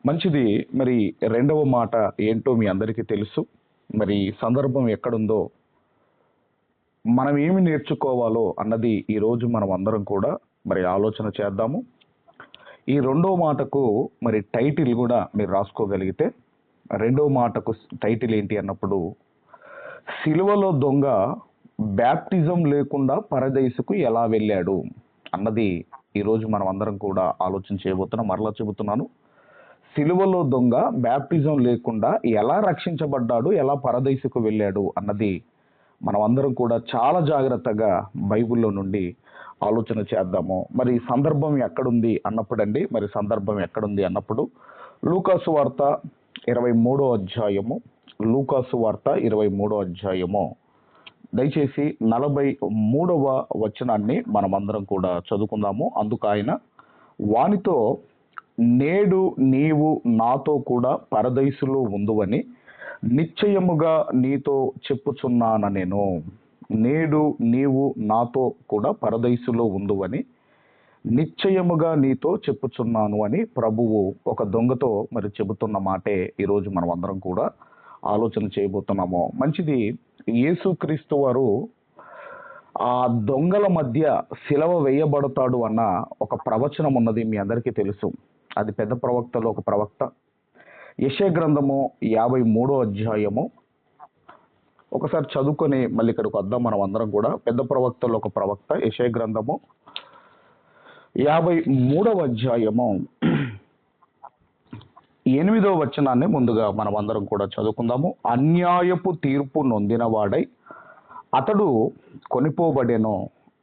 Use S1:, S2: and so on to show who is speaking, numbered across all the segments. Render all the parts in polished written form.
S1: మంచిది. మరి రెండవ మాట ఏంటో మీ అందరికీ తెలుసు. మరి సందర్భం ఎక్కడుందో, మనం ఏమి నేర్చుకోవాలో అన్నది ఈరోజు మనం అందరం కూడా మరి ఆలోచన చేద్దాము. ఈ రెండో మాటకు మరి టైటిల్ కూడా మీరు రాసుకోగలిగితే, రెండో మాటకు టైటిల్ ఏంటి అన్నప్పుడు, సిలువలో దొంగ బ్యాప్టిజం లేకుండా పరదైసుకు ఎలా వెళ్ళాడు అన్నది ఈరోజు మనం అందరం కూడా ఆలోచన చేయబోతున్నాం. మరలా చెబుతున్నాను, సిలువలో దొంగ బ్యాప్టిజం లేకుండా ఎలా రక్షించబడ్డాడు, ఎలా పరదైసుకు వెళ్ళాడు అన్నది మనం అందరం కూడా చాలా జాగ్రత్తగా బైబిల్లో నుండి ఆలోచన చేద్దాము. మరి సందర్భం ఎక్కడుంది అన్నప్పుడండి, మరి సందర్భం ఎక్కడుంది అన్నప్పుడు లూకాసు వార్త 23వ అధ్యాయము, లూకాసు వార్త 23వ అధ్యాయము, దయచేసి 43వ వచనాన్ని మనమందరం కూడా చదువుకుందాము. అందుకు ఆయన వానితో, నేడు నీవు నాతో కూడా పరదైసులో ఉందువని నిశ్చయముగా నీతో చెప్పుచున్నాను. నేను నేడు నీవు నాతో కూడా పరదైసులో ఉందువని నిశ్చయముగా నీతో చెప్పుచున్నాను అని ప్రభువు ఒక దొంగతో మరి చెబుతున్న మాటే ఈరోజు మనం అందరం కూడా ఆలోచన చేయబోతున్నాము. మంచిది. యేసుక్రీస్తు వారు ఆ దొంగల మధ్య సిలువ వేయబడతాడు అన్న ఒక ప్రవచనం ఉన్నది, మీ అందరికీ తెలుసు. అది పెద్ద ప్రవక్తలో ఒక ప్రవక్త. యెషయా గ్రంథము 53వ అధ్యాయము, ఒకసారి చదువుకొని మళ్ళీ ఇక్కడికి వద్దాం మనం అందరం కూడా. పెద్ద ప్రవక్తలో ఒక ప్రవక్త, యెషయా గ్రంథము 53వ అధ్యాయము 8వ వచనాన్ని ముందుగా మనం అందరం కూడా చదువుకుందాము. అన్యాయపు తీర్పు నొందినవాడై అతడు కొనిపోబడెను,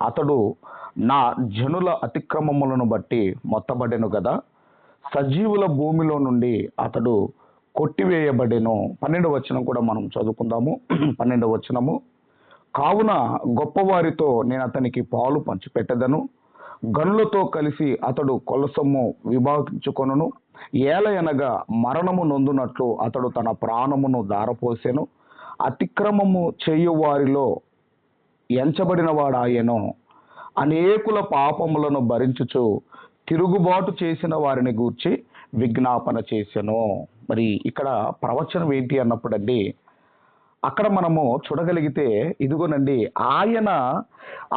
S1: అతడు నా జనుల అతిక్రమములను బట్టి మొత్తబడెను కదా, సజీవుల భూమిలో నుండి అతడు కొట్టివేయబడెను. 12వ వచనం కూడా మనం చదువుకుందాము. 12వ వచనము, కావున గొప్పవారితో నేను అతనికి పాలు పంచిపెట్టెదను, గనులతో కలిసి అతడు కొలసము విభాగించుకొనును. ఏలయనగా మరణము నొందునట్లు అతడు తన ప్రాణమును దారపోసెను, అతిక్రమము చేయువారిలో ఎంచబడిన వాడాయెను, అనేకుల పాపములను భరించుచు తిరుగుబాటు చేసిన వారిని గూర్చి విజ్ఞాపన చేసెను. మరి ఇక్కడ ప్రవచనం ఏంటి అన్నప్పుడండి, అక్కడ మనము చూడగలిగితే ఇదిగోనండి, ఆయన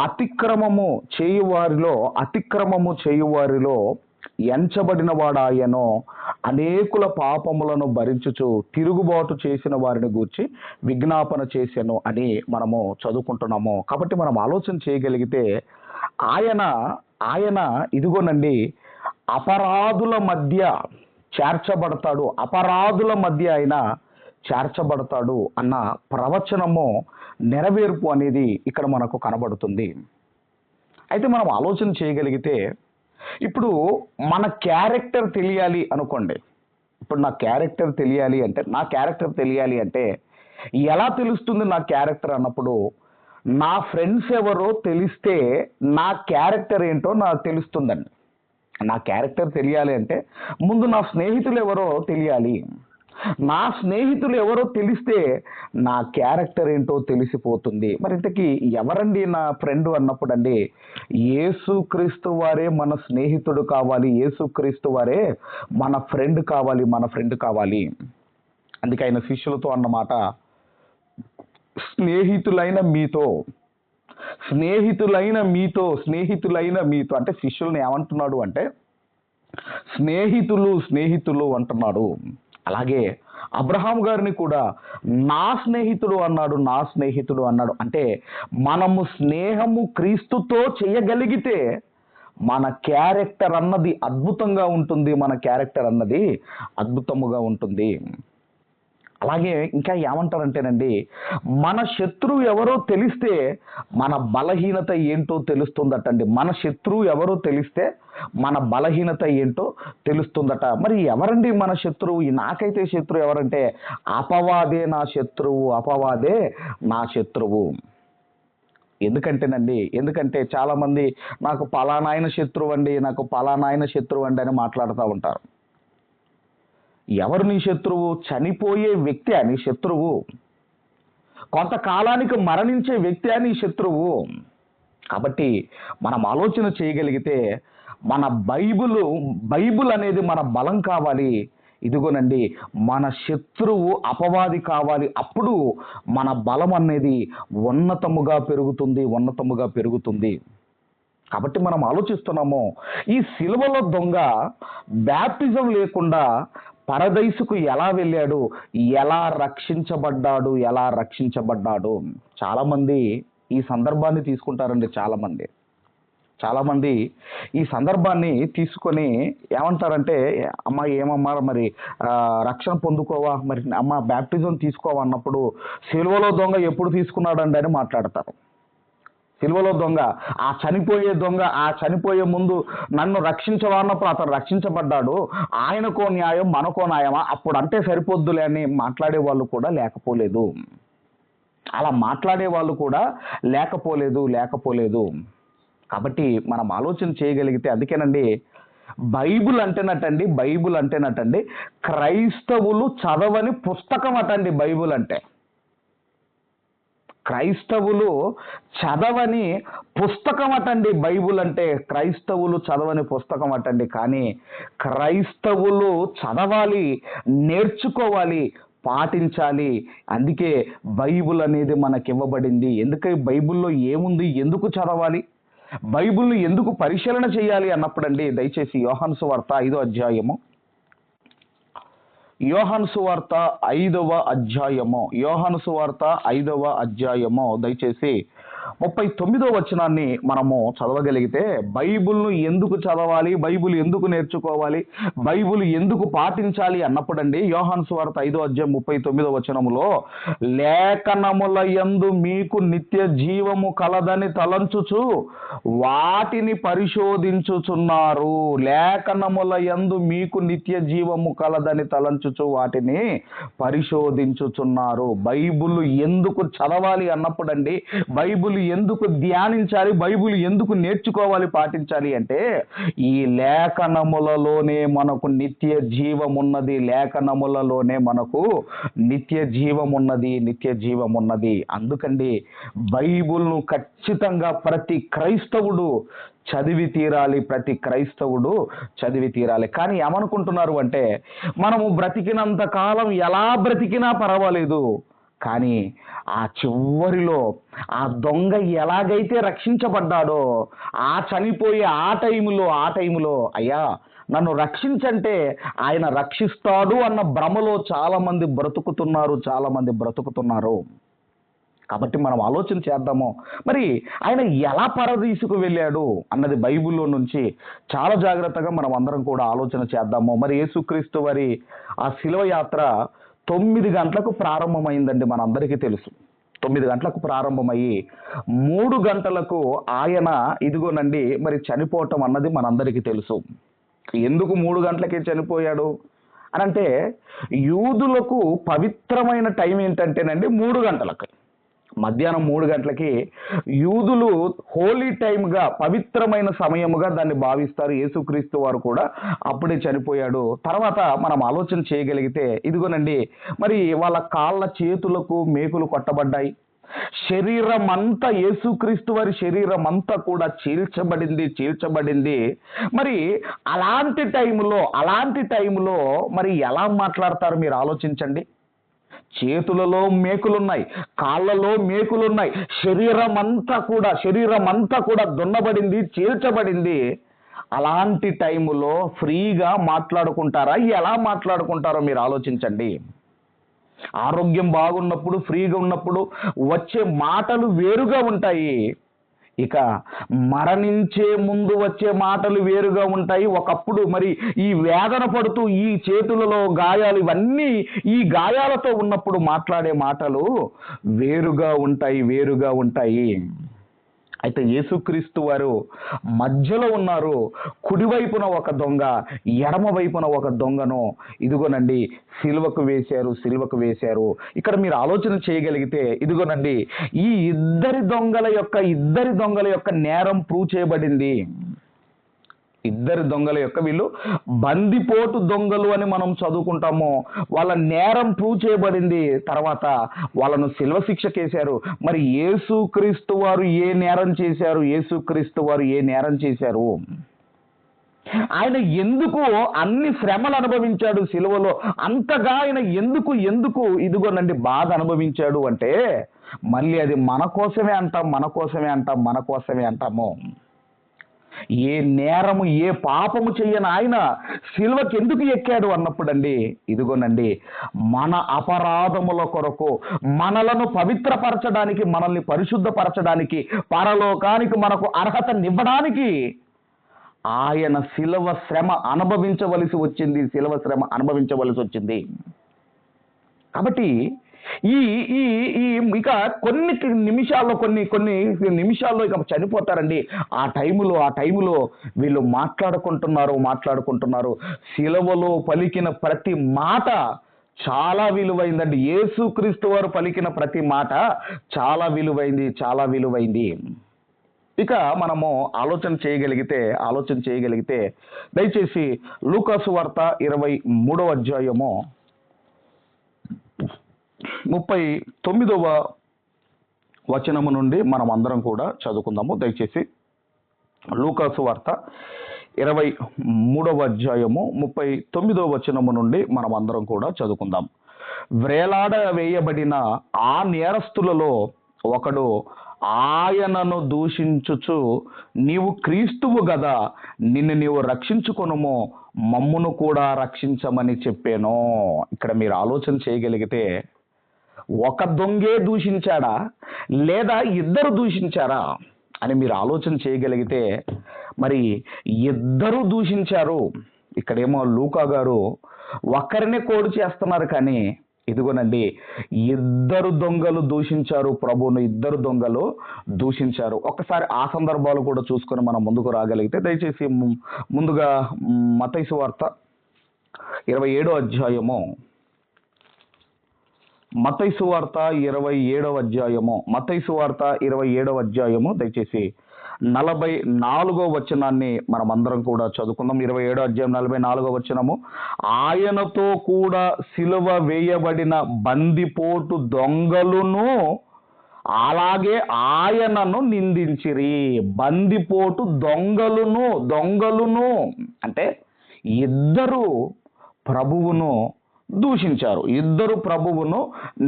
S1: అతిక్రమము చేయువారిలో ఎంచబడిన వాడాయనో, అనేకుల పాపములను భరించుచు తిరుగుబాటు చేసిన వారిని గూర్చి విజ్ఞాపన చేశాను అని మనము చదువుకుంటున్నాము. కాబట్టి మనం ఆలోచన చేయగలిగితే ఆయన ఇదిగోనండి అపరాధుల మధ్య చేర్చబడతాడు, అపరాధుల మధ్య ఆయన చేర్చబడతాడు అన్న ప్రవచనము నెరవేర్పు అనేది ఇక్కడ మనకు కనబడుతుంది. అయితే మనం ఆలోచన చేయగలిగితే, ఇప్పుడు మన క్యారెక్టర్ తెలియాలి అనుకోండి. ఇప్పుడు నా క్యారెక్టర్ తెలియాలి అంటే ఎలా తెలుస్తుంది నా క్యారెక్టర్ అన్నప్పుడు, నా ఫ్రెండ్స్ ఎవరో తెలిస్తే నా క్యారెక్టర్ ఏంటో నాకు తెలుస్తుందండి. నా క్యారెక్టర్ తెలియాలి అంటే ముందు నా స్నేహితులు ఎవరో తెలియాలి. నా స్నేహితులు ఎవరో తెలిస్తే నా క్యారెక్టర్ ఏంటో తెలిసిపోతుంది. మరి ఇంతకీ ఎవరండి నా ఫ్రెండ్ అన్నప్పుడు అండి, యేసుక్రీస్తు వారే మన స్నేహితుడు కావాలి, యేసుక్రీస్తు వారే మన ఫ్రెండ్ కావాలి. అందుకే ఆయన శిష్యులతో అన్నమాట, స్నేహితులైన మీతో అంటే శిష్యుల్ని ఏమంటున్నాడు అంటే స్నేహితులు అంటున్నాడు. అలాగే అబ్రహాం గారిని కూడా నా స్నేహితుడు అన్నాడు. అంటే మనము స్నేహము క్రీస్తుతో చేయగలిగితే మన క్యారెక్టర్ అన్నది అద్భుతంగా ఉంటుంది. అలాగే ఇంకా ఏమంటారంటేనండి, మన శత్రువు ఎవరో తెలిస్తే మన బలహీనత ఏంటో తెలుస్తుందటండి. మన శత్రువు ఎవరో తెలిస్తే మన బలహీనత ఏంటో తెలుస్తుందట. మరి ఎవరండి మన శత్రువు? నాకైతే శత్రువు ఎవరంటే అపవాదే నా శత్రువు. ఎందుకంటే చాలా మంది నాకు పలానాయన శత్రువు అండి అని మాట్లాడుతూ ఉంటారు. ఎవరు నీ శత్రువు? చనిపోయే వ్యక్తి నీ శత్రువు, కొంతకాలానికి మరణించే వ్యక్తి నీ శత్రువు. కాబట్టి మనం ఆలోచన చేయగలిగితే మన బైబిల్ అనేది మన బలం కావాలి. ఇదిగోనండి మన శత్రువు అపవాది కావాలి. అప్పుడు మన బలం అనేది ఉన్నతముగా పెరుగుతుంది. కాబట్టి మనం ఆలోచిస్తున్నాము, ఈ సిలువలో దొంగ బ్యాప్టిజం లేకుండా పరదైసుకు ఎలా వెళ్ళాడు, ఎలా రక్షించబడ్డాడు. చాలామంది ఈ సందర్భాన్ని తీసుకుంటారండి. చాలామంది ఈ సందర్భాన్ని తీసుకొని ఏమంటారంటే, ఏమమ్మా మరి రక్షణ పొందుకోవా, మరి అమ్మ బ్యాప్టిజం తీసుకోవా అన్నప్పుడు సిలువలో దొంగ ఎప్పుడు తీసుకున్నాడండి అని మాట్లాడతారు. సిలువలో దొంగ, ఆ చనిపోయే ముందు నన్ను రక్షించవా అన్నప్పుడు అతను రక్షించబడ్డాడు. ఆయనకో న్యాయం మనకో న్యాయమా, అప్పుడు అంటే సరిపోద్దులే అని మాట్లాడే వాళ్ళు కూడా లేకపోలేదు. అలా మాట్లాడే వాళ్ళు కూడా లేకపోలేదు. కాబట్టి మనం ఆలోచన చేయగలిగితే, అందుకేనండి బైబుల్ అంటేనటండి క్రైస్తవులు చదవని పుస్తకం అటండి. బైబుల్ అంటే క్రైస్తవులు చదవని పుస్తకం అటండి. బైబుల్ అంటే క్రైస్తవులు చదవని పుస్తకం అటండి. కానీ క్రైస్తవులు చదవాలి, నేర్చుకోవాలి, పాటించాలి. అందుకే బైబుల్ అనేది మనకి ఇవ్వబడింది. ఎందుకంటే బైబుల్లో ఏముంది, ఎందుకు చదవాలి, బైబుల్ని ఎందుకు పరిశీలన చేయాలి అన్నప్పుడండి, దయచేసి యోహాను సువార్త 5వ అధ్యాయము, యోహాను సువార్త 5వ అధ్యాయము దయచేసి 39వ వచనాన్ని మనము చదవగలిగితే, బైబుల్ను ఎందుకు చదవాలి, బైబుల్ ఎందుకు నేర్చుకోవాలి, బైబుల్ ఎందుకు పాటించాలి అన్నప్పుడండి, యోహాను సువార్త 5వ అధ్యాయం 39వ వచనములో, లేఖనముల యందు మీకు నిత్య జీవము కలదని తలంచుచు వాటిని పరిశోధించుచున్నారు. లేఖనముల యందు మీకు నిత్య జీవము కలదని తలంచుచు వాటిని పరిశోధించుచున్నారు. బైబుల్ ఎందుకు చదవాలి అన్నప్పుడండి, బైబుల్ ఎందుకు ధ్యానించాలి, బైబుల్ ఎందుకు నేర్చుకోవాలి, పాటించాలి అంటే, ఈ లేఖనములలోనే మనకు నిత్య జీవమున్నది. అందుకండి బైబుల్ను ఖచ్చితంగా ప్రతి క్రైస్తవుడు చదివి తీరాలి. కానీ ఏమనుకుంటున్నారు అంటే, మనము బ్రతికినంత కాలం ఎలా బ్రతికినా పర్వాలేదు, కానీ ఆ చివరిలో ఆ దొంగ ఎలాగైతే రక్షించబడ్డాడో, ఆ చనిపోయే ఆ టైములో అయ్యా నన్ను రక్షించంటే ఆయన రక్షిస్తాడు అన్న భ్రమలో చాలామంది బ్రతుకుతున్నారు. కాబట్టి మనం ఆలోచన చేద్దాము, మరి ఆయన ఎలా పరదీసుకు వెళ్ళాడు అన్నది బైబిల్లో నుంచి చాలా జాగ్రత్తగా మనం అందరం కూడా ఆలోచన చేద్దాము. మరి యేసుక్రీస్తు వారి ఆ శిలువ యాత్ర 9 గంటలకు ప్రారంభమైందండి. మనందరికీ తెలుసు. 9 గంటలకు ప్రారంభమయ్యి 3 గంటలకు ఆయన ఇదిగోనండి మరి చనిపోవటం అన్నది మనందరికీ తెలుసు. ఎందుకు 3 గంటలకే చనిపోయాడు అనంటే, యూదులకు పవిత్రమైన టైం ఏంటంటేనండి 3 గంటలకు, మధ్యాహ్నం 3 గంటలకి యూదులు హోలీ టైమ్గా, పవిత్రమైన సమయముగా దాన్ని భావిస్తారు. యేసుక్రీస్తు వారు కూడా అప్పుడే చనిపోయాడు. తర్వాత మనం ఆలోచన చేయగలిగితే, ఇదిగోనండి మరి వాళ్ళ కాళ్ళ చేతులకు మేకులు కొట్టబడ్డాయి. శరీరం అంతా, యేసుక్రీస్తు వారి శరీరం అంతా కూడా చీల్చబడింది. మరి అలాంటి టైంలో మరి ఎలా మాట్లాడతారు మీరు ఆలోచించండి. చేతులలో మేకులున్నాయి, కాళ్ళలో మేకులున్నాయి, శరీరం అంతా కూడా దున్నబడింది, చీల్చబడింది. అలాంటి టైములో ఫ్రీగా మాట్లాడుకుంటారా? ఎలా మాట్లాడుకుంటారో మీరు ఆలోచించండి. ఆరోగ్యం బాగున్నప్పుడు, ఫ్రీగా ఉన్నప్పుడు వచ్చే మాటలు వేరుగా ఉంటాయి. ఇక మరణించే ముందు వచ్చే మాటలు వేరుగా ఉంటాయి. ఒకప్పుడు మరి ఈ వేదన పడుతూ ఈ చేతులలో గాయాలు, ఇవన్నీ ఈ గాయాలతో ఉన్నప్పుడు మాట్లాడే మాటలు వేరుగా ఉంటాయి. అయితే యేసుక్రీస్తు వారు మధ్యలో ఉన్నారు. కుడివైపున ఒక దొంగ, ఎడమ వైపున ఒక దొంగను ఇదిగోనండి సిలువకు వేశారు. ఇక్కడ మీరు ఆలోచన చేయగలిగితే, ఇదిగోనండి ఈ ఇద్దరి దొంగల యొక్క నేరం ప్రూవ్ చేయబడింది. వీళ్ళు బందిపోటు దొంగలు అని మనం చదువుకుంటాము. వాళ్ళ నేరం ప్రూవ్ చేయబడింది. తర్వాత వాళ్ళను శిల్వ శిక్షకేశారు. మరి యేసుక్రీస్తు వారు ఏ నేరం చేశారు? ఆయన ఎందుకు అన్ని శ్రమలు అనుభవించాడు సిలువలో? అంతగా ఆయన ఎందుకు ఎందుకు ఇదిగోనండి బాధ అనుభవించాడు అంటే, మళ్ళీ అది మన కోసమే అంటాం, మన కోసమే అంటాం, మన కోసమే అంటాము. ఏ నేరము ఏ పాపము చెయ్యని ఆయన సిలువకి ఎందుకు ఎక్కాడు అన్నప్పుడండి, ఇదిగోనండి మన అపరాధముల కొరకు, మనలను పవిత్రపరచడానికి, మనల్ని పరిశుద్ధపరచడానికి, పరలోకానికి మనకు అర్హతనివ్వడానికి ఆయన శిలువ శ్రమ అనుభవించవలసి వచ్చింది, శిలువ శ్రమ అనుభవించవలసి వచ్చింది. కాబట్టి ఈ ఈ ఈ ఇక కొన్ని నిమిషాల్లో కొన్ని నిమిషాల్లో ఇక చనిపోతారండి. ఆ టైములో వీళ్ళు మాట్లాడుకుంటున్నారు. శిలువలో పలికిన ప్రతి మాట చాలా విలువైందండి. యేసుక్రీస్తు వారు పలికిన ప్రతి మాట చాలా విలువైంది. ఇక మనము ఆలోచన చేయగలిగితే దయచేసి లూకాసు వార్త 23వ అధ్యాయము 39వ వచనము నుండి మనం అందరం కూడా చదువుకుందాము. దయచేసి లూకాసు వార్త 23వ అధ్యాయము 39వ వచనము నుండి మనం అందరం కూడా చదువుకుందాం. వ్రేలాడ వేయబడిన ఆ నేరస్తులలో ఒకడు ఆయనను దూషించుచు, నీవు క్రీస్తువు గదా, నిన్ను నీవు రక్షించుకొనుము, మమ్మును కూడా రక్షించమని చెప్పాను. ఇక్కడ మీరు ఆలోచన చేయగలిగితే, ఒక దొంగే దూషించాడా లేదా ఇద్దరు దూషించారా అని మీరు ఆలోచన చేయగలిగితే, మరి ఇద్దరు దూషించారు. ఇక్కడేమో లూకా గారు ఒక్కరినే కోడి చేస్తున్నారు, కానీ ఇదిగోనండి ఇద్దరు దొంగలు దూషించారు ప్రభువును, ఇద్దరు దొంగలు దూషించారు. ఒక్కసారి ఆ సందర్భాలు కూడా చూసుకొని మనం ముందుకు రాగలిగితే, దయచేసి ముందుగా మత్తయి సువార్త 27వ అధ్యాయము, మత్తయి సువార్త 27వ అధ్యాయము దయచేసి 44వ వచనాన్ని మనం అందరం కూడా చదువుకుందాం. 27వ అధ్యాయం 44వ వచనము, ఆయనతో కూడా సిలువ వేయబడిన బందిపోటు దొంగలును అలాగే ఆయనను నిందించిరి. బందిపోటు దొంగలును అంటే ఇద్దరు ప్రభువును దూషించారు, ఇద్దరు ప్రభువును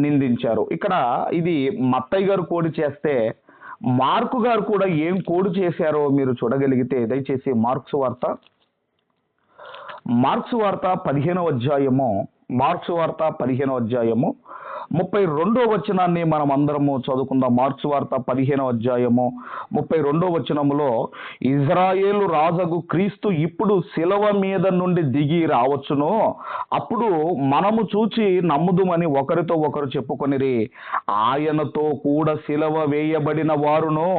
S1: నిందించారు. ఇక్కడ ఇది మత్తయి గారు కోడి చేస్తే, మార్కు గారు కూడా ఏం కోడి చేశారో మీరు చూడగలిగితే, దయచేసి మార్క్సు వార్త 15వ అధ్యాయము 32వ వచనాన్ని మనం అందరము చదువుకుందాం. మార్క్సు వార్త 15వ అధ్యాయము 32వ వచనములో, ఇజ్రాయేలు రాజగు క్రీస్తు ఇప్పుడు శిలువ మీద నుండి దిగి రావచ్చును, అప్పుడు మనము చూచి నమ్ముదుమని ఒకరితో ఒకరు చెప్పుకొనిరి. ఆయనతో కూడా శిలువ వేయబడిన వారును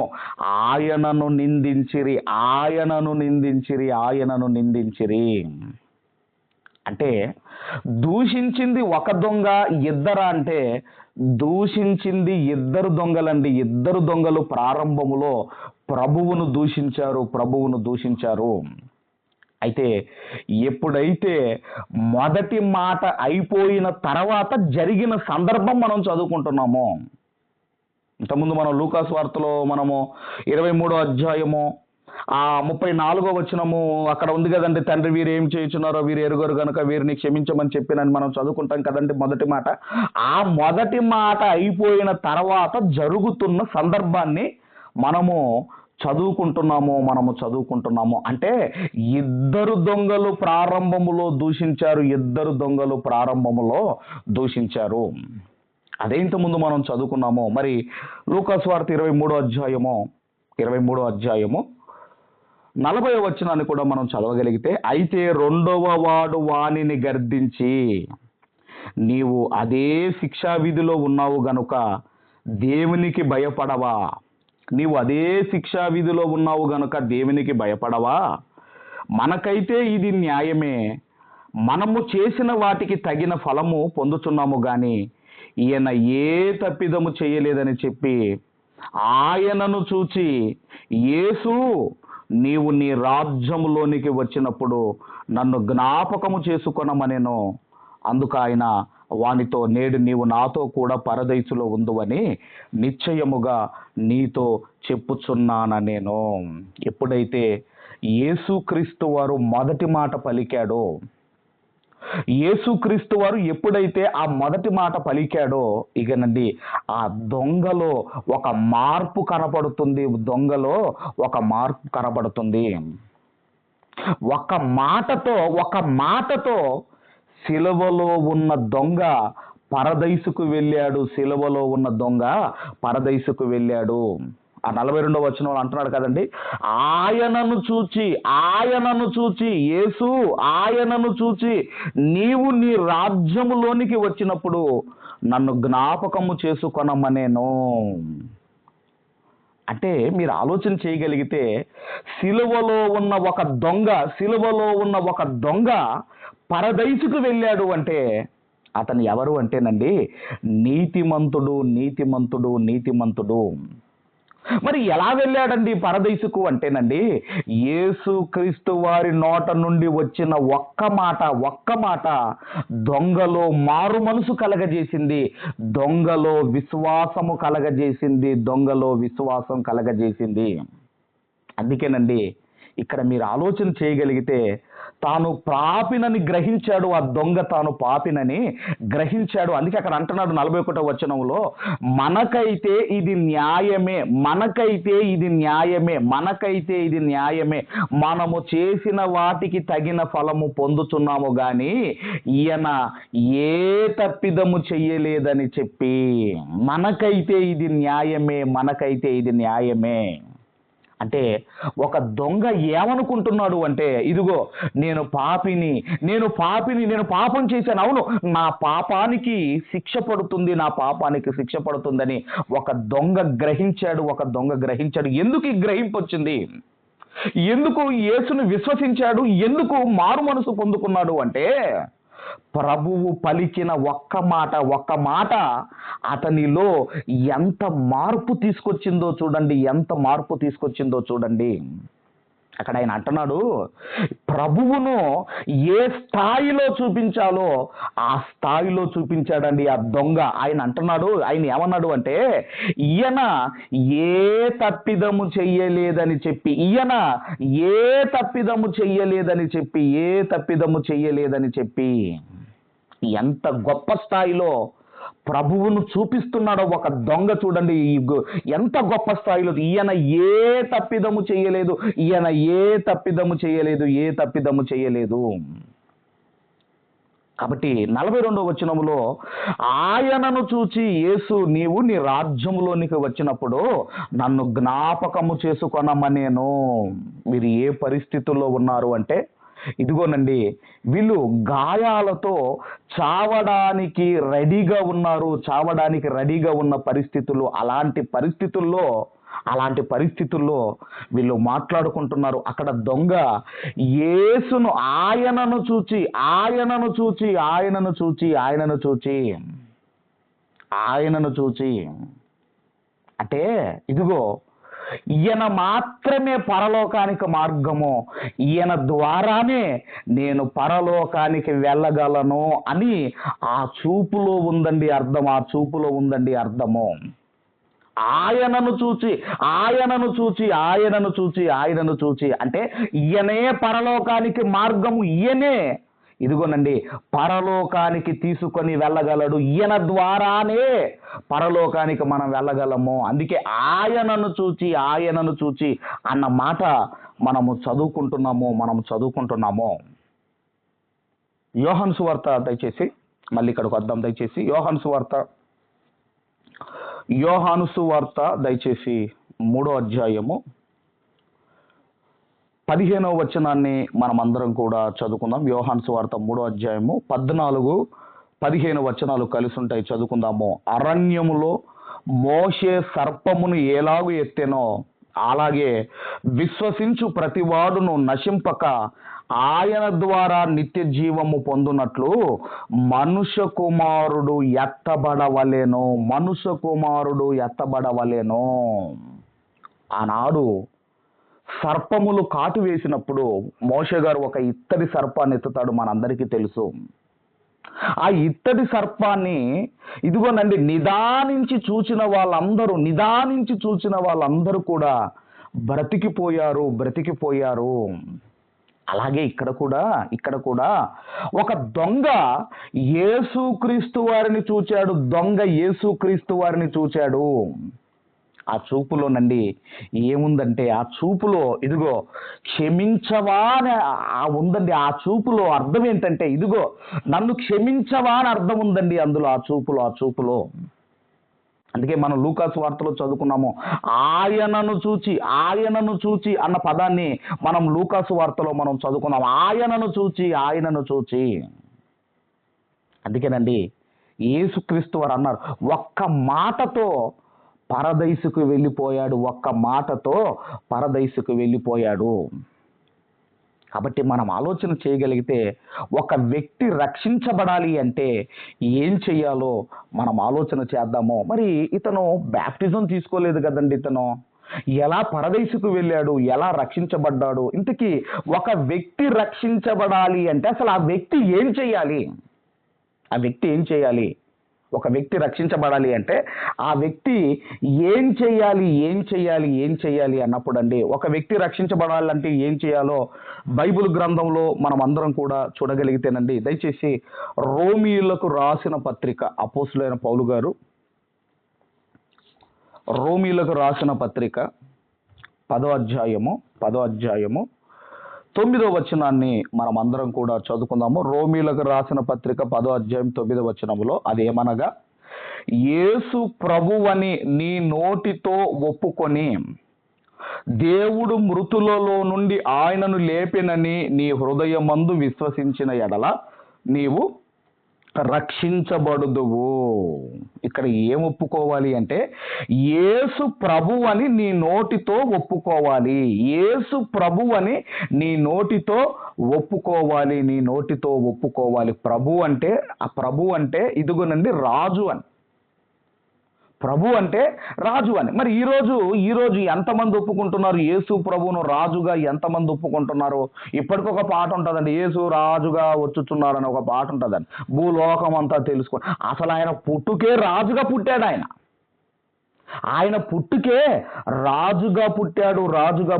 S1: ఆయనను నిందించిరి. అంటే దూషించింది ఒక దొంగ, ఇద్దరా అంటే దూషించింది ఇద్దరు దొంగలండి. ఇద్దరు దొంగలు ప్రారంభములో ప్రభువును దూషించారు. అయితే ఎప్పుడైతే మొదటి మాట అయిపోయిన తర్వాత జరిగిన సందర్భం మనం చదువుకుంటున్నామో, ఇంతకుముందు మనం లూకాసు వార్తలో మనము 23వ అధ్యాయము 34వ వచనము అక్కడ ఉంది కదండి, తండ్రి వీరు ఏం చేయుచున్నారో వీరు ఎరుగరు గనుక వీరిని క్షమించమని చెప్పినని మనం చదువుకుంటాం కదండి మొదటి మాట. ఆ మొదటి మాట అయిపోయిన తర్వాత జరుగుతున్న సందర్భాన్ని మనము చదువుకుంటున్నాము. అంటే ఇద్దరు దొంగలు ప్రారంభములో దూషించారు. అదే ఇంతకుముందు మనం చదువుకున్నాము. మరి లూకాసు వార్త 23వ అధ్యాయము 40వ వచనాన్ని కూడా మనం చదవగలిగితే, అయితే రెండవ వాడు వానిని గర్దించి, నీవు అదే శిక్షా విధిలో ఉన్నావు గనుక దేవునికి భయపడవా? మనకైతే ఇది న్యాయమే, మనము చేసిన వాటికి తగిన ఫలము పొందుతున్నాము గాని ఈయన ఏ తప్పిదము చేయలేదని చెప్పి ఆయనను చూచి, యేసు నీవు నీ రాజ్యములోనికి వచ్చినప్పుడు నన్ను జ్ఞాపకము చేసుకొనమనెను. అందుకు ఆయన వానితో, నేడు నీవు నాతో కూడా పరదైసులో ఉందువని నిశ్చయముగా నీతో చెప్పుచున్నాను నేను. ఎప్పుడైతే యేసుక్రీస్తు వారు మొదటి మాట పలికాడో, యేసుక్రీస్తు వారు ఎప్పుడైతే ఆ మొదటి మాట పలికాడో ఇకనండి ఆ దొంగలో ఒక మార్పు కనపడుతుంది. దొంగలో ఒక మార్పు కనపడుతుంది. ఒక మాటతో సిలువలో ఉన్న దొంగ పరదైసుకు వెళ్ళాడు. సిలువలో ఉన్న దొంగ పరదైసుకు వెళ్ళాడు. ఆ 42వ వచనంలో అంటున్నాడు కదండి, ఆయనను చూచి యేసు ఆయనను చూచి నీవు నీ రాజ్యములోనికి వచ్చినప్పుడు నన్ను జ్ఞాపకము చేసుకొనమనేను. అంటే మీరు ఆలోచన చేయగలిగితే సిలువలో ఉన్న ఒక దొంగ పరదైసుకు వెళ్ళాడు అంటే అతను ఎవరు అంటేనండి, నీతిమంతుడు. మరి ఎలా వెళ్ళాడండి పరదైసుకు అంటేనండి, యేసుక్రీస్తు వారి నోట నుండి వచ్చిన ఒక్క మాట దొంగలో మారు మనసు కలగజేసింది, దొంగలో విశ్వాసం కలగజేసింది. అందుకేనండి ఇక్కడ మీరు ఆలోచన చేయగలిగితే తాను పాపినని గ్రహించాడు. ఆ దొంగ తాను పాపినని గ్రహించాడు. అందుకే అక్కడ అంటున్నాడు 41వ వచనంలో, మనకైతే ఇది న్యాయమే, మనము చేసిన వాటికి తగిన ఫలము పొందుతున్నాము గాని ఈయన ఏ తప్పిదము చెయ్యలేదని చెప్పి, మనకైతే ఇది న్యాయమే. అంటే ఒక దొంగ ఏమనుకుంటున్నాడు అంటే, ఇదిగో నేను పాపం చేశాను, అవును నా పాపానికి శిక్ష పడుతుందని ఒక దొంగ గ్రహించాడు. ఎందుకు ఈ గ్రహింపు వచ్చింది? ఎందుకు యేసును విశ్వసించాడు? ఎందుకు మారు మనసు పొందుకున్నాడు అంటే, ప్రభువు పలికిన ఒక్క మాట అతనిలో ఎంత మార్పు తీసుకొచ్చిందో చూడండి. అక్కడ ఆయన అంటున్నాడు, ప్రభువును ఏ స్థాయిలో చూపించాలో ఆ స్థాయిలో చూపించాడండి ఆ దొంగ. ఆయన ఏమన్నాడు అంటే, ఈయన ఏ తప్పిదము చెయ్యలేదని చెప్పి ఎంత గొప్ప స్థాయిలో ప్రభువును చూపిస్తున్నాడో ఒక దొంగ చూడండి. ఎంత గొప్ప స్థాయిలో ఈయన ఏ తప్పిదము చేయలేదు. కాబట్టి 42వ వచనములో ఆయనను చూచి యేసు నీవు నీ రాజ్యములోనికి వచ్చినప్పుడు నన్ను జ్ఞాపకము చేసుకొనమనేను. మీరు ఏ పరిస్థితుల్లో ఉన్నారు అంటే, ఇదిగోనండి వీళ్ళు గాయాలతో చావడానికి రెడీగా ఉన్న పరిస్థితులు. అలాంటి పరిస్థితుల్లో వీళ్ళు మాట్లాడుకుంటున్నారు. అక్కడ దొంగ యేసును ఆయనను చూచి అంటే, ఇదిగో ఈయన మాత్రమే పరలోకానికి మార్గము, ఈయన ద్వారానే నేను పరలోకానికి వెళ్ళగలను అని ఆ చూపులో ఉందండి అర్థము. ఆయనను చూచి అంటే ఈయనే పరలోకానికి మార్గము, ఈయనే ఇదిగోనండి పరలోకానికి తీసుకొని వెళ్ళగలడు. ఈయన ద్వారానే పరలోకానికి మనం వెళ్ళగలము. అందుకే ఆయనను చూచి అన్న మాట మనము చదువుకుంటున్నాము. యోహాను సువార్త దయచేసి మళ్ళీ ఇక్కడికి వద్దాం. దయచేసి యోహాను సువార్త దయచేసి 3వ అధ్యాయము 15వ వచనాన్ని మనం అందరం కూడా చదువుకుందాం. యోహాను సువార్త 3వ అధ్యాయము 14-15 వచనాలు కలిసి ఉంటాయి, చదువుకుందాము. అరణ్యములో మోషే సర్పమును ఎలాగు ఎత్తెనో అలాగే విశ్వసించు ప్రతివాడును నశింపక ఆయన ద్వారా నిత్య జీవము పొందునట్లు మనుష్య కుమారుడు ఎత్తబడవలెను. ఆనాడు సర్పములు కాటు వేసినప్పుడు మోషే గారు ఒక ఇత్తడి సర్పాన్ని ఎత్తుతాడు, మనందరికీ తెలుసు. ఆ ఇత్తడి సర్పాన్ని ఇదిగోనండి నిదానించి చూచిన వాళ్ళందరూ కూడా బ్రతికిపోయారు. అలాగే ఇక్కడ కూడా ఒక దొంగ యేసుక్రీస్తు వారిని చూచాడు. ఆ చూపులోనండి ఏముందంటే, ఆ చూపులో ఇదిగో క్షమించవా అని ఉందండి. ఆ చూపులో అర్థం ఏంటంటే, ఇదిగో నన్ను క్షమించవా అని అర్థం ఉందండి అందులో, ఆ చూపులో. అందుకే మనం లూకాసు వార్తలో చదువుకున్నాము, ఆయనను చూచి అన్న పదాన్ని మనం లూకాసు వార్తలో మనం చదువుకున్నాం. ఆయనను చూచి. అందుకేనండి యేసుక్రీస్తు వారు అన్నారు, ఒక్క మాటతో పరదైసుకు వెళ్ళిపోయాడు. కాబట్టి మనం ఆలోచన చేయగలిగితే, ఒక వ్యక్తి రక్షించబడాలి అంటే ఏం చెయ్యాలో మనం ఆలోచన చేద్దాము. మరి ఇతను బ్యాప్టిజం తీసుకోలేదు కదండి, ఇతను ఎలా పరదేశుకు వెళ్ళాడు, ఎలా రక్షించబడ్డాడు? ఇంతకీ ఒక వ్యక్తి రక్షించబడాలి అంటే అసలు ఆ వ్యక్తి ఏం చేయాలి? ఒక వ్యక్తి రక్షించబడాలి అంటే ఆ వ్యక్తి ఏం చేయాలి అన్నప్పుడు అండి, ఒక వ్యక్తి రక్షించబడాలంటే ఏం చేయాలో బైబిల్ గ్రంథంలో మనం అందరం కూడా చూడగలిగితేనండి, దయచేసి రోమీయులకు రాసిన పత్రిక, అపోస్తులైన పౌలు గారు రోమీయులకు రాసిన పత్రిక 10వ అధ్యాయము 9వ వచనాన్ని మనం అందరం కూడా చదువుకుందాము. రోమీయులకు రాసిన పత్రిక 10వ అధ్యాయం 9వ వచనములో అదేమనగా, యేసు ప్రభువని నీ నోటితో ఒప్పుకొని దేవుడు మృతులలో నుండి ఆయనను లేపెనని నీ హృదయమందు విశ్వసించిన ఎడల నీవు రక్షించబడుదువు. ఇక్కడ ఏం ఒప్పుకోవాలి అంటే, యేసు ప్రభువని నీ నోటితో ఒప్పుకోవాలి. ప్రభు అంటే ఇదిగోనండి రాజు అని. మరి ఈరోజు ఎంతమంది ఒప్పుకుంటున్నారు యేసు ప్రభువును రాజుగా? ఎంతమంది ఒప్పుకుంటున్నారు? ఇప్పటికొక పాట ఉంటుందండి, యేసు రాజుగా వచ్చుచున్నారని ఒక పాట ఉంటుందండి. భూలోకం అంతా తెలుసుకో, అసలు ఆయన పుట్టుకే రాజుగా పుట్టాడు. ఆయన పుట్టుకే రాజుగా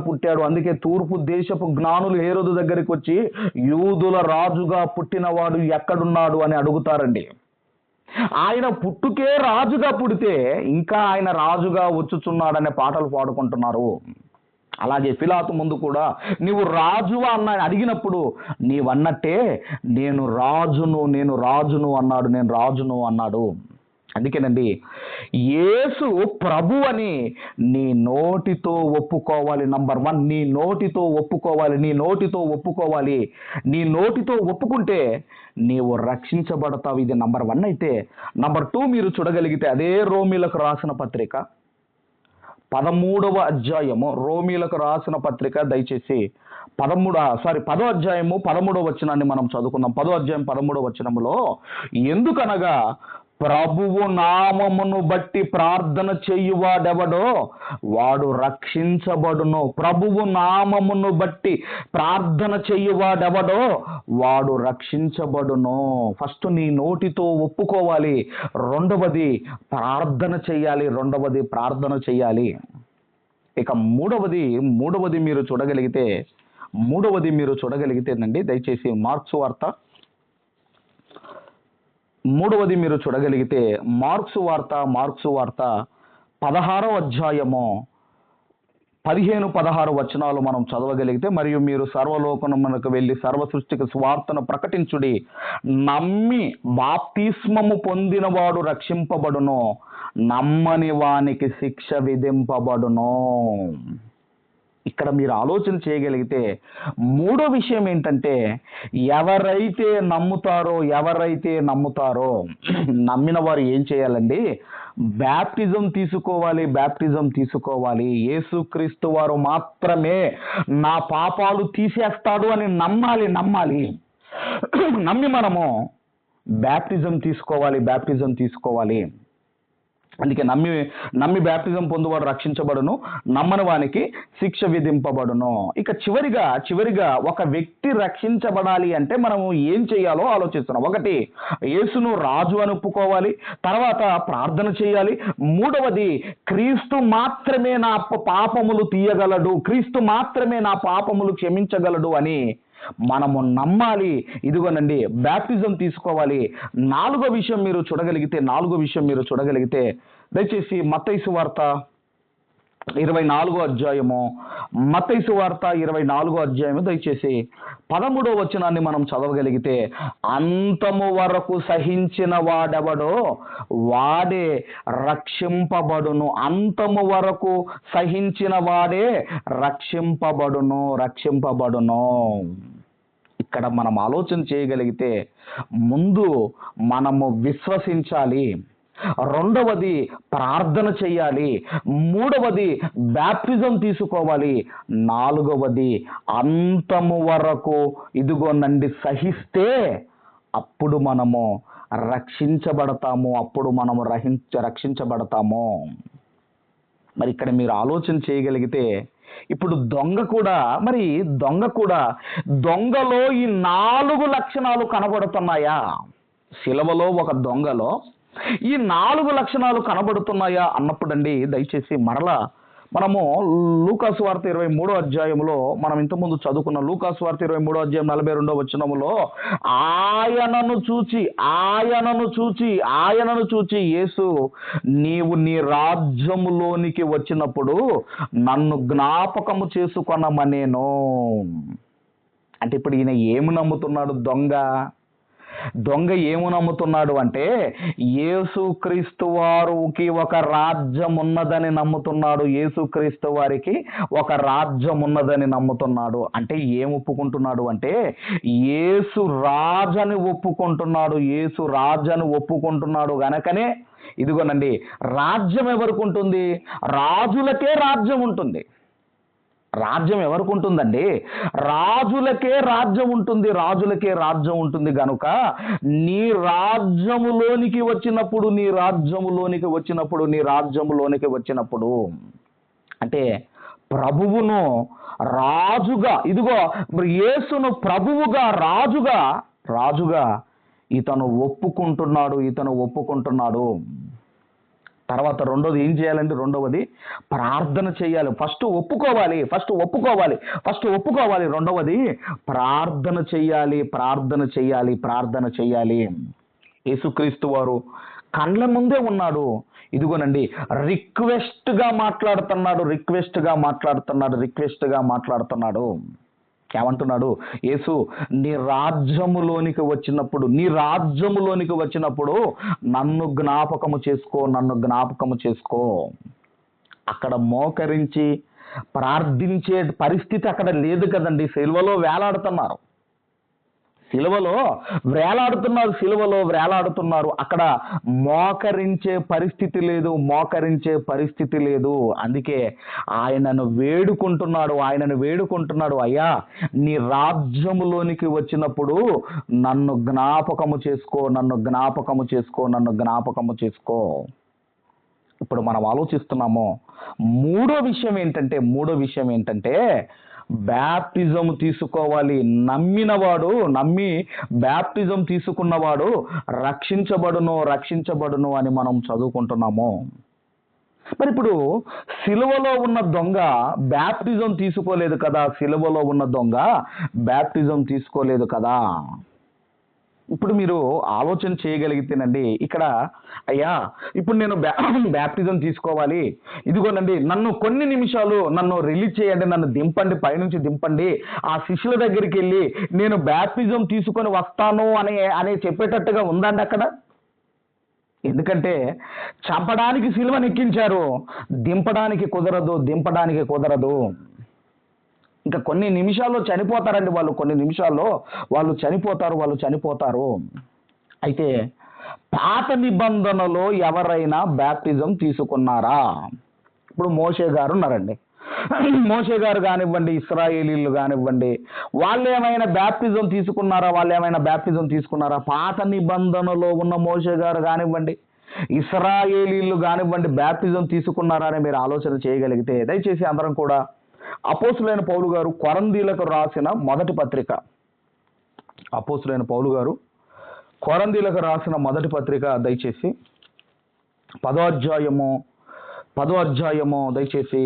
S1: పుట్టాడు. అందుకే తూర్పు దేశపు జ్ఞానులు హేరోదు దగ్గరికి వచ్చి, యూదుల రాజుగా పుట్టినవాడు ఎక్కడున్నాడు అని అడుగుతారండి. ఆయన పుట్టుకే రాజుగా పుడితే ఇంకా ఆయన రాజుగా వచ్చుచున్నాడనే పాటలు పాడుకుంటున్నారు. అలాగే పిలాతు ముందు కూడా నీవు రాజువా అన్న అడిగినప్పుడు, నీవన్నట్టే నేను రాజును అన్నాడు. అందుకేనండి యేసు ప్రభు అని నీ నోటితో ఒప్పుకోవాలి. నంబర్ 1, నీ నోటితో ఒప్పుకోవాలి. నీ నోటితో ఒప్పుకుంటే నీవు రక్షించబడతావు. ఇది నంబర్ 1 అయితే, నంబర్ 2 మీరు చూడగలిగితే అదే రోమీలకు రాసిన పత్రిక 13వ అధ్యాయము, రోమీలకు రాసిన పత్రిక దయచేసి 10వ అధ్యాయము 13వ వచనాన్ని మనం చదువుకుందాం. 10వ అధ్యాయం 13వ వచనములో, ఎందుకనగా ప్రభువు నామమును బట్టి ప్రార్థన చేయువాడెవడో వాడు రక్షించబడును. ప్రభువు నామమును బట్టి ప్రార్థన చేయువాడెవడో వాడు రక్షించబడును. ఫస్ట్ నీ నోటితో ఒప్పుకోవాలి, రెండవది ప్రార్థన చేయాలి. ఇక మూడవది మీరు చూడగలిగితేనండి, దయచేసి మార్క్స్ వార్త 16వ అధ్యాయము 15-16 వచనాలు మనం చదవగలిగితే, మరియు మీరు సర్వలోకమునకు వెళ్ళి సర్వ సృష్టికి సువార్తను ప్రకటించుడి, నమ్మి బాప్తిస్మము పొందినవాడు రక్షింపబడును, నమ్మని వానికి శిక్ష విధింపబడును. ఇక్కడ మీరు ఆలోచన చేయగలిగితే మూడో విషయం ఏంటంటే, ఎవరైతే నమ్ముతారో నమ్మిన వారు ఏం చేయాలండి? బ్యాప్టిజం తీసుకోవాలి. యేసుక్రీస్తు వారు మాత్రమే నా పాపాలు తీసేస్తాడు అని నమ్మాలి. నమ్మి మనము బ్యాప్టిజం తీసుకోవాలి. అందుకే నమ్మి నమ్మి బ్యాప్టిజం పొందువాడు రక్షించబడును, నమ్మని వానికి శిక్ష విధింపబడును. ఇక చివరిగా ఒక వ్యక్తి రక్షించబడాలి అంటే మనము ఏం చేయాలో ఆలోచిస్తున్నాం. ఒకటి, యేసును రాజు అని ఒప్పుకోవాలి. తర్వాత ప్రార్థన చేయాలి. మూడవది, క్రీస్తు మాత్రమే నా పాపములు తీయగలడు, క్రీస్తు మాత్రమే నా పాపములు క్షమించగలడు అని మనము నమ్మాలి. ఇదిగోనండి బ్యాప్టిజం తీసుకోవాలి. నాలుగో విషయం మీరు చూడగలిగితే దయచేసి మత్తయి సువార్త 24వ అధ్యాయము, మత్తయి సువార్త 24వ అధ్యాయము దయచేసి 13వ వచనాన్ని మనం చదవగలిగితే, అంతము వరకు సహించిన వాడెవడో వాడే రక్షింపబడును, అంతము వరకు సహించిన వాడే రక్షింపబడును. ఇక్కడ మనం ఆలోచన చేయగలిగితే, ముందు మనము విశ్వసించాలి, రెండవది ప్రార్థన చేయాలి, మూడవది బ్యాప్టిజం తీసుకోవాలి, నాలుగవది అంతము వరకు ఇదిగోనండి సహిస్తే అప్పుడు మనము రక్షించబడతాము. మరి ఇక్కడ మీరు ఆలోచన చేయగలిగితే, ఇప్పుడు దొంగ కూడా దొంగలో ఈ 4 లక్షణాలు కనబడుతున్నాయా? శిలవలో ఒక దొంగలో ఈ 4 లక్షణాలు కనబడుతున్నాయా అన్నప్పుడండి, దయచేసి మరలా మనము లూకాసు వార్త 23వ అధ్యాయంలో మనం ఇంతకుముందు చదువుకున్న లూకాసు వార్త 23వ అధ్యాయం 42వ వచనములో ఆయనను చూచి యేసు, నీవు నీ రాజ్యములోనికి వచ్చినప్పుడు నన్ను జ్ఞాపకము చేసుకొనమనేను. అంటే ఇప్పుడు ఈయన ఏమి నమ్ముతున్నాడు? దొంగ ఏమి నమ్ముతున్నాడు అంటే, యేసుక్రీస్తు వారికి ఒక రాజ్యం ఉన్నదని నమ్ముతున్నాడు. యేసుక్రీస్తు వారికి ఒక రాజ్యం ఉన్నదని నమ్ముతున్నాడు. అంటే ఏం ఒప్పుకుంటున్నాడు అంటే, యేసు రాజని ఒప్పుకుంటున్నాడు గనకనే ఇదిగోనండి రాజ్యం ఎవరికి ఉంటుంది? రాజులకే రాజ్యం ఉంటుంది. రాజ్యం ఎవరికి ఉంటుందండి? రాజులకే రాజ్యం ఉంటుంది గనుక నీ రాజ్యములోనికి వచ్చినప్పుడు అంటే ప్రభువును రాజుగా, ఇదిగో యేసును ప్రభువుగా రాజుగా ఇతను ఒప్పుకుంటున్నాడు. తర్వాత రెండోది ఏం చేయాలంటే, ప్రార్థన చేయాలి. ఫస్ట్ ఒప్పుకోవాలి. రెండవది ప్రార్థన చేయాలి. యేసుక్రీస్తు వారు కండ్ల ముందే ఉన్నాడు. ఇదిగోనండి రిక్వెస్ట్గా మాట్లాడుతున్నాడు. ఏమంటున్నాడు? యేసు, నీ రాజ్యములోనికి వచ్చినప్పుడు నన్ను జ్ఞాపకము చేసుకో. అక్కడ మోకరించి ప్రార్థించే పరిస్థితి అక్కడ లేదు కదండి. సిలువలో వేలాడుతున్నారు. అక్కడ మోకరించే పరిస్థితి లేదు. అందుకే ఆయనను వేడుకుంటున్నాడు, అయ్యా నీ రాజ్యములోనికి వచ్చినప్పుడు నన్ను జ్ఞాపకము చేసుకో. ఇప్పుడు మనం ఆలోచిస్తున్నాము. మూడో విషయం ఏంటంటే బ్యాప్టిజం తీసుకోవాలి. నమ్మి బ్యాప్టిజం తీసుకున్నవాడు రక్షించబడును అని మనం చదువుకుంటున్నాము. మరి ఇప్పుడు సిలువలో ఉన్న దొంగ బ్యాప్టిజం తీసుకోలేదు కదా. ఇప్పుడు మీరు ఆలోచన చేయగలిగితేనండి, ఇక్కడ అయ్యా ఇప్పుడు నేను బ్యాప్టిజం తీసుకోవాలి, ఇదిగోనండి నన్ను కొన్ని నిమిషాలు రిలీజ్ చేయండి, నన్ను దింపండి, పైనుంచి దింపండి, ఆ శిష్యుల దగ్గరికి వెళ్ళి నేను బ్యాప్టిజం తీసుకొని వస్తాను అని చెప్పేటట్టుగా ఉందండి అక్కడ. ఎందుకంటే చంపడానికి సిలువనెక్కించారు, దింపడానికి కుదరదు. ఇంకా కొన్ని నిమిషాల్లో చనిపోతారండి వాళ్ళు చనిపోతారు. అయితే పాత నిబంధనలో ఎవరైనా బ్యాప్టిజం తీసుకున్నారా? ఇప్పుడు మోషే గారు ఉన్నారండి. మోషే గారు కానివ్వండి, ఇశ్రాయేలీలు కానివ్వండి, వాళ్ళు ఏమైనా బ్యాప్టిజం తీసుకున్నారా? పాత నిబంధనలో ఉన్న మోషే గారు కానివ్వండి, ఇశ్రాయేలీలు కానివ్వండి బ్యాప్టిజం తీసుకున్నారా అని మీరు ఆలోచన చేయగలిగితే దయచేసి అందరం కూడా అపోస్తులైన పౌలు గారు కొరంథీలకు రాసిన మొదటి పత్రిక, అపోస్తులైన పౌలు గారు కొరంథీలకు రాసిన మొదటి పత్రిక దయచేసి 10వ అధ్యాయము దయచేసి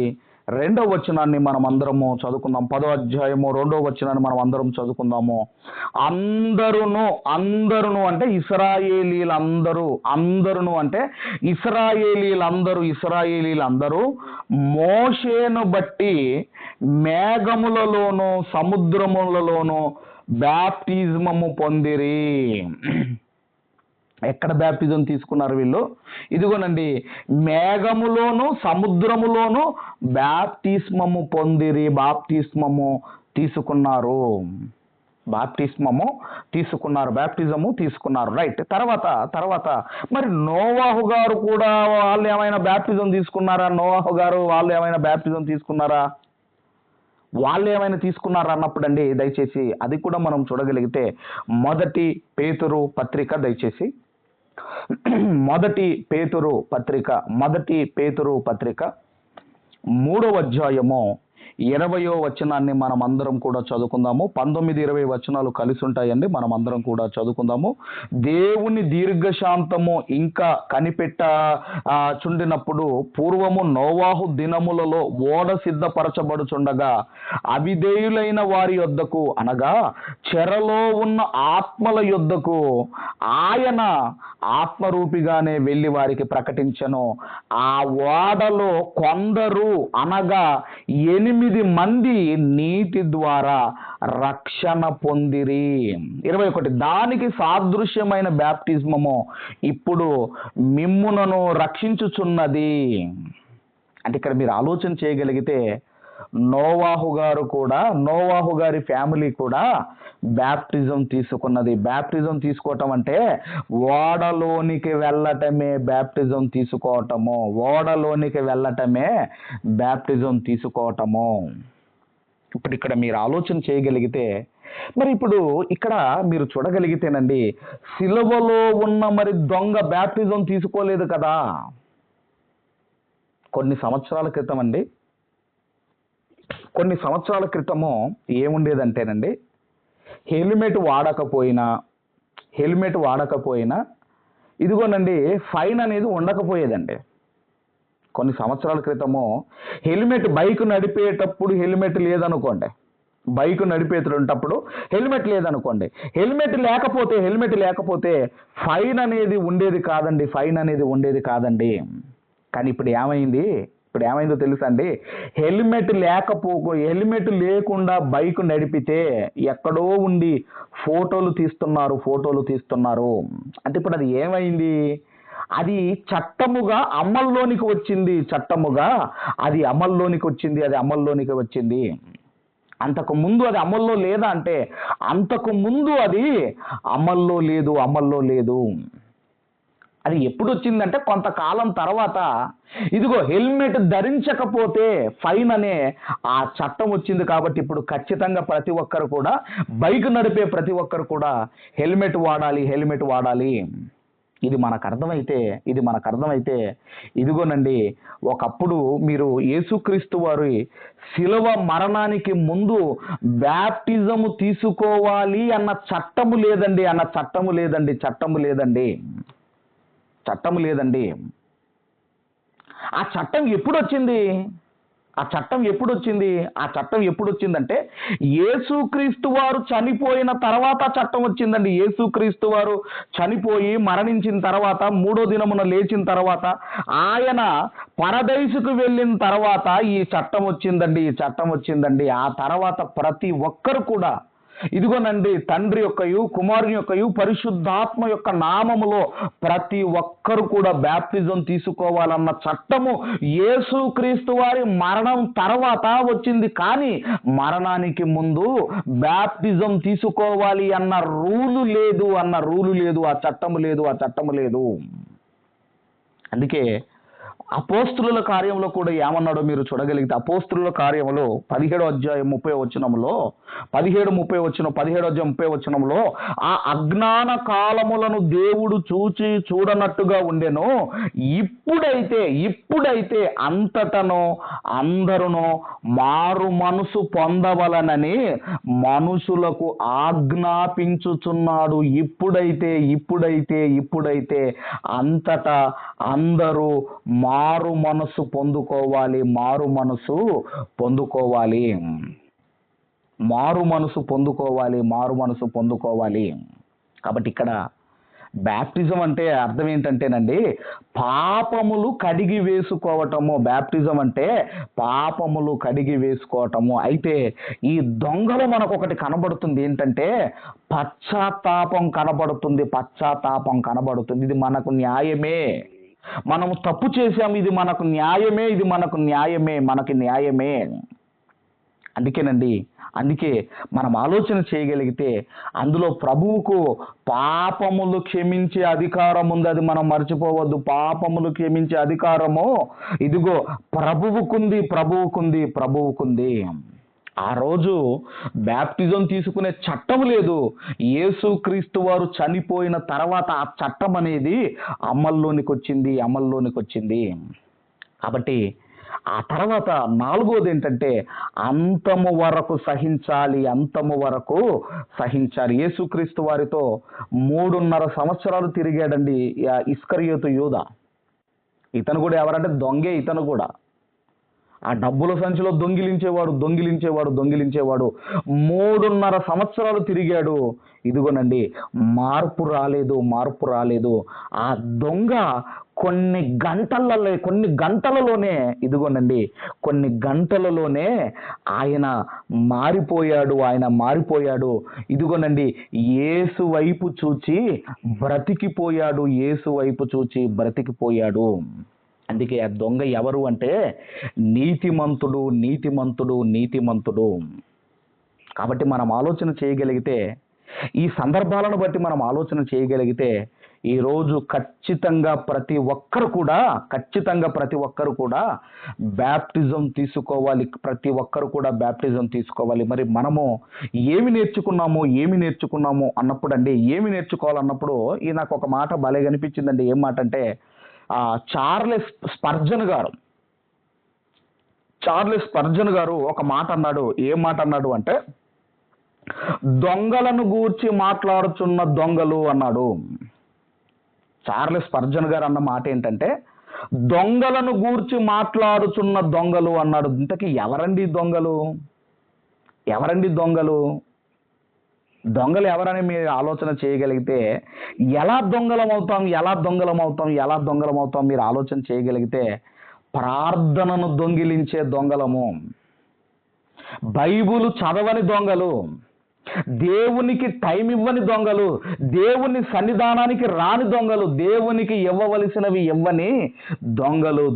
S1: 2వ వచనాన్ని మనం అందరము చదువుకుందాం. 10వ అధ్యాయము 2వ వచనాన్ని మనం అందరం చదువుకుందాము. అందరును అంటే ఇశ్రాయేలీలందరూ అంటే ఇశ్రాయేలీలందరూ మోషేను బట్టి మేఘములలోను సముద్రములలోను బ్యాప్టిజమము పొందిరి. ఎక్కడ బ్యాప్టిజం తీసుకున్నారు వీళ్ళు? ఇదిగోనండి, మేఘములోను సముద్రములోను బ్యాప్టిస్మము పొందిరి, బాప్తిస్మము తీసుకున్నారు, బ్యాప్టిజము తీసుకున్నారు. రైట్. తర్వాత మరి నోవాహు గారు కూడా వాళ్ళు ఏమైనా బ్యాప్టిజం తీసుకున్నారా? వాళ్ళు ఏమైనా తీసుకున్నారా అన్నప్పుడు అండి దయచేసి అది కూడా మనం చూడగలిగితే మొదటి పేతురు పత్రిక 3వ అధ్యాయము 20వ వచనాన్ని మనం అందరం కూడా చదువుకుందాము. 19-20 వచనాలు కలిసి ఉంటాయండి, మనం అందరం కూడా చదువుకుందాము. దేవుని దీర్ఘశాంతము ఇంకా చుండినప్పుడు పూర్వము నోవాహు దినములలో ఓడ సిద్ధపరచబడుచుండగా అవిధేయులైన వారి యొద్దకు అనగా చెరలో ఉన్న ఆత్మల యొద్దకు ఆయన ఆత్మరూపిగానే వెళ్ళి వారికి ప్రకటించెను. ఆ ఓడలో కొందరు అనగా 8 మంది నీటి ద్వారా రక్షణ పొందిరి. 21 దానికి సాదృశ్యమైన బ్యాప్టిజమము ఇప్పుడు మిమ్మునను రక్షించుచున్నది. అంటే ఇక్కడ మీరు ఆలోచన చేయగలిగితే నోవాహు గారి ఫ్యామిలీ కూడా బ్యాప్టిజం తీసుకున్నది. బ్యాప్టిజం తీసుకోవటం అంటే ఓడలోనికి వెళ్ళటమే బ్యాప్టిజం తీసుకోవటము. ఇప్పుడు ఇక్కడ మీరు ఆలోచన చేయగలిగితే మరి ఇప్పుడు ఇక్కడ మీరు చూడగలిగితేనండి, సిలువలో ఉన్న మరి దొంగ బ్యాప్టిజం తీసుకోలేదు కదా. కొన్ని సంవత్సరాల క్రితము ఏముండేదంటేనండి, హెల్మెట్ వాడకపోయినా ఇదిగోనండి ఫైన్ అనేది ఉండకపోయేదండి. కొన్ని సంవత్సరాల క్రితము బైక్ నడిపేటప్పుడు హెల్మెట్ లేదనుకోండి, హెల్మెట్ లేకపోతే ఫైన్ అనేది ఉండేది కాదండి. కానీ ఇప్పుడు ఏమైందో తెలుసా అండి? హెల్మెట్ లేకుండా బైక్ నడిపితే ఎక్కడో ఉండి ఫోటోలు తీస్తున్నారు. అంటే ఇప్పుడు అది ఏమైంది? అది చట్టముగా అమల్లోనికి వచ్చింది. అంతకు ముందు అది అమల్లో లేదా అంటే అంతకు ముందు అది అమల్లో లేదు. అది ఎప్పుడు వచ్చిందంటే కొంతకాలం తర్వాత ఇదిగో హెల్మెట్ ధరించకపోతే ఫైన్ అనే ఆ చట్టం వచ్చింది. కాబట్టి ఇప్పుడు ఖచ్చితంగా ప్రతి ఒక్కరు కూడా, బైక్ నడిపే ప్రతి ఒక్కరు కూడా హెల్మెట్ వాడాలి. ఇది మనకు అర్థమైతే ఇదిగోనండి, ఒకప్పుడు మీరు యేసుక్రీస్తు వారి శిలువ మరణానికి ముందు బ్యాప్టిజము తీసుకోవాలి అన్న చట్టము లేదండి. ఆ చట్టం ఎప్పుడు వచ్చిందంటే యేసుక్రీస్తు వారు చనిపోయిన తర్వాత చట్టం వచ్చిందండి. యేసుక్రీస్తు వారు చనిపోయి మరణించిన తర్వాత 3వ దినమున లేచిన తర్వాత ఆయన పరదైసుకు వెళ్ళిన తర్వాత ఈ చట్టం వచ్చిందండి. ఆ తర్వాత ప్రతి ఒక్కరు కూడా ఇదిగోనండి తండ్రి యొక్కయు కుమారుని యొక్కయు పరిశుద్ధాత్మ యొక్క నామములో ప్రతి ఒక్కరు కూడా బ్యాప్టిజం తీసుకోవాలన్న చట్టము యేసుక్రీస్తు వారి మరణం తర్వాత వచ్చింది. కానీ మరణానికి ముందు బ్యాప్టిజం తీసుకోవాలి అన్న రూలు లేదు, ఆ చట్టము లేదు. అందుకే అపోస్తుల కార్యంలో కూడా ఏమన్నాడో మీరు చూడగలిగితే, అపోస్తుల కార్యములో 17వ అధ్యాయం 30వ వచనంలో, 17 అధ్యాయం 30వ వచనంలో, ఆ అజ్ఞాన కాలములను దేవుడు చూచి చూడనట్టుగా ఉండెను, ఇప్పుడైతే అంతటను అందరును మారు మనసు పొందవలనని మనుషులకు ఆజ్ఞాపించుచున్నాడు. ఇప్పుడైతే అంతటా అందరూ మారు మనసు పొందుకోవాలి. మారు మనసు పొందుకోవాలి. కాబట్టి ఇక్కడ బ్యాప్టిజం అంటే అర్థం ఏంటంటేనండి, పాపములు కడిగి వేసుకోవటము. బ్యాప్టిజం అంటే పాపములు కడిగి వేసుకోవటము. అయితే ఈ దొంగలో మనకు ఒకటి కనబడుతుంది, ఏంటంటే పశ్చాత్తాపం కనబడుతుంది. ఇది మనకు న్యాయమే, మనము తప్పు చేశాము, ఇది మనకు న్యాయమే. అందుకే మనం ఆలోచన చేయగలిగితే అందులో ప్రభువుకు పాపములు క్షమించే అధికారం ఉంది. అది మనం మర్చిపోవద్దు. పాపములు క్షమించే అధికారము ఇదిగో ప్రభువుకుంది. ఆ రోజు బ్యాప్టిజం తీసుకునే చట్టం లేదు. యేసుక్రీస్తు వారు చనిపోయిన తర్వాత ఆ చట్టం అనేది అమల్లోనికి వచ్చింది. కాబట్టి ఆ తర్వాత 4వది ఏంటంటే అంతము వరకు సహించాలి. యేసుక్రీస్తు వారితో 3.5 సంవత్సరాలు తిరిగాడండి ఇస్కరియోతు యూదా. ఇతను కూడా ఎవరంటే దొంగే. ఇతను కూడా ఆ డబ్బుల సంచిలో దొంగిలించేవాడు. 3.5 సంవత్సరాలు తిరిగాడు. ఇదిగోనండి, మార్పు రాలేదు. ఆ దొంగ కొన్ని గంటలలోనే ఆయన మారిపోయాడు. ఇదిగోనండి, యేసు వైపు చూచి బ్రతికిపోయాడు. అందుకే ఆ దొంగ ఎవరు అంటే నీతిమంతుడు. కాబట్టి మనం ఆలోచన చేయగలిగితే, ఈ సందర్భాలను బట్టి మనం ఆలోచన చేయగలిగితే, ఈరోజు ఖచ్చితంగా ప్రతి ఒక్కరు కూడా బ్యాప్టిజం తీసుకోవాలి. మరి మనము ఏమి నేర్చుకున్నాము అన్నప్పుడు ఏమి నేర్చుకోవాలన్నప్పుడు నాకు ఒక మాట భలే కనిపించిందండి. ఏం మాట అంటే, చార్లెస్ స్పర్జన్ గారు ఒక మాట అన్నాడు. ఏం మాట అన్నాడు అంటే, దొంగలను గూర్చి మాట్లాడుచున్న దొంగలు అన్నాడు. చార్లెస్ స్పర్జన్ గారు అన్న మాట ఏంటంటే, దొంగలను గూర్చి మాట్లాడుచున్న దొంగలు అన్నాడు. ఇంతకీ ఎవరండి దొంగలు? దొంగలు ఎవరని మీరు ఆలోచన చేయగలిగితే, ఎలా దొంగలం అవుతాం మీరు ఆలోచన చేయగలిగితే, ప్రార్థనను దొంగిలించే దొంగలము, బైబుల్ చదవని దొంగలు, దేవునికి టైం ఇవ్వని దొంగలు, దేవుని సన్నిధానానికి రాని దొంగలు, దేవునికి ఇవ్వవలసినవి ఇవ్వని దొంగలు.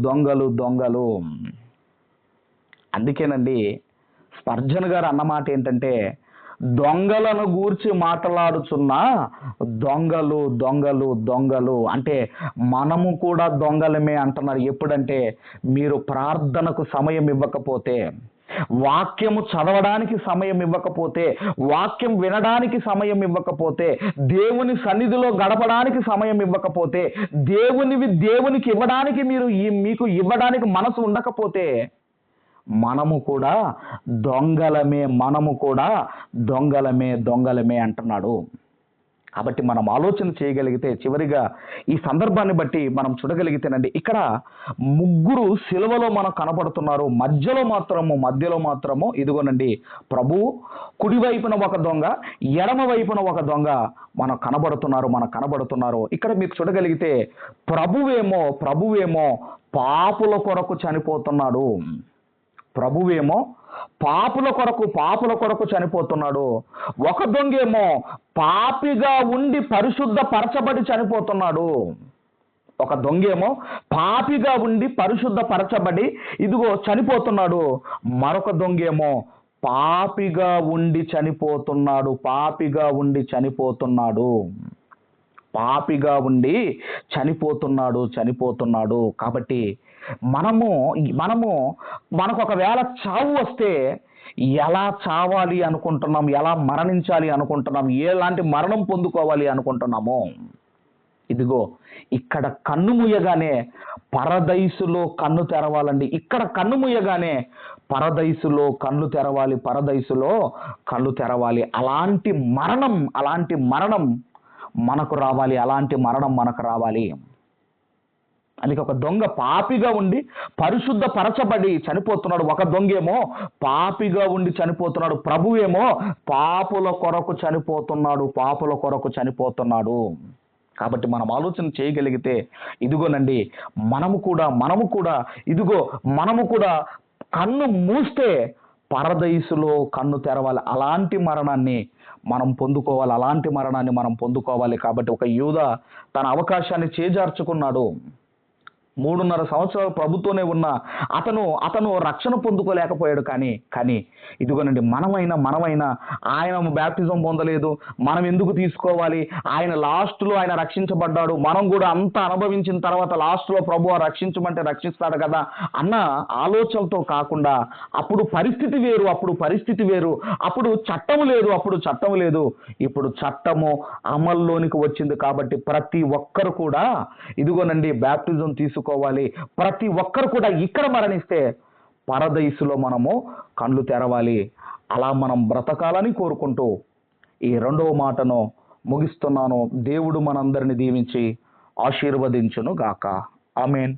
S1: అందుకేనండి స్పర్జన్ గారు అన్నమాట ఏంటంటే, దొంగలను గూర్చి మాట్లాడుచున్న దొంగలు అంటే మనము కూడా దొంగలమే అంటున్నారు. ఎప్పుడంటే, మీరు ప్రార్థనకు సమయం ఇవ్వకపోతే, వాక్యము చదవడానికి సమయం ఇవ్వకపోతే, వాక్యం వినడానికి సమయం ఇవ్వకపోతే, దేవుని సన్నిధిలో గడపడానికి సమయం ఇవ్వకపోతే, దేవునికి ఇవ్వడానికి మీకు ఇవ్వడానికి మనసు ఉండకపోతే, మనము కూడా దొంగలమే అంటున్నాడు. కాబట్టి మనం ఆలోచన చేయగలిగితే, చివరిగా ఈ సందర్భాన్ని బట్టి మనం చూడగలిగితేనండి, ఇక్కడ 3 సిలువలో మనకు కనపడుతున్నారు. మధ్యలో మాత్రము ఇదిగోనండి, ప్రభువు కుడివైపున ఒక దొంగ, ఎడమ వైపున ఒక దొంగ మనకు కనబడుతున్నారు. ఇక్కడ మీరు చూడగలిగితే ప్రభువేమో పాపుల కొరకు చనిపోతున్నాడు. పాపుల కొరకు చనిపోతున్నాడు. ఒక దొంగేమో పాపిగా ఉండి పరిశుద్ధపరచబడి ఇదిగో చనిపోతున్నాడు. మరొక దొంగేమో పాపిగా ఉండి చనిపోతున్నాడు. పాపిగా ఉండి చనిపోతున్నాడు. కాబట్టి మనము మనము మనకు ఒకవేళ చావు వస్తే ఎలా చావాలి అనుకుంటున్నాం, ఎలా మరణించాలి అనుకుంటున్నాం, ఎలాంటి మరణం పొందుకోవాలి అనుకుంటున్నామో, ఇదిగో ఇక్కడ కన్ను మూయగానే పరదైసులో కన్ను తెరవాలండి. ఇక్కడ కన్ను మూయగానే పరదైసులో కళ్ళు తెరవాలి. అలాంటి మరణం మనకు రావాలి. అందుకే ఒక దొంగ పాపిగా ఉండి పరిశుద్ధపరచబడి చనిపోతున్నాడు. ఒక దొంగేమో పాపిగా ఉండి చనిపోతున్నాడు. ప్రభువేమో పాపుల కొరకు చనిపోతున్నాడు. కాబట్టి మనం ఆలోచన చేయగలిగితే ఇదిగోనండి, మనము కూడా కన్ను మూస్తే పరదైసులో కన్ను తెరవాలి. అలాంటి మరణాన్ని మనం పొందుకోవాలి. కాబట్టి ఒక యూద తన అవకాశాన్ని చేజార్చుకున్నాడు. 3.5 సంవత్సరాలు ప్రభుతోనే ఉన్న అతను రక్షణ పొందుకోలేకపోయాడు. కానీ ఇదిగోనండి, మనమైనా ఆయన బ్యాప్టిజం పొందలేదు, మనం ఎందుకు తీసుకోవాలి, ఆయన లాస్ట్లో ఆయన రక్షించబడ్డాడు, మనం కూడా అంతా అనుభవించిన తర్వాత లాస్ట్లో ప్రభువు రక్షించమంటే రక్షిస్తాడు కదా అన్న ఆలోచనతో కాకుండా, అప్పుడు పరిస్థితి వేరు, అప్పుడు చట్టం లేదు, ఇప్పుడు చట్టము అమల్లోనికి వచ్చింది. కాబట్టి ప్రతి ఒక్కరు కూడా ఇదిగోనండి బ్యాప్టిజం తీసుకోవాలి. ప్రతి ఒక్కరు కూడా ఇక్కడ మరణిస్తే పరదైసులో మనము కళ్ళు తెరవాలి. అలా మనం బ్రతకాలని కోరుకుంటూ ఈ 2వ మాటను ముగిస్తున్నాను. దేవుడు మనందరిని దీవించి ఆశీర్వదించును గాక. ఆమేన్.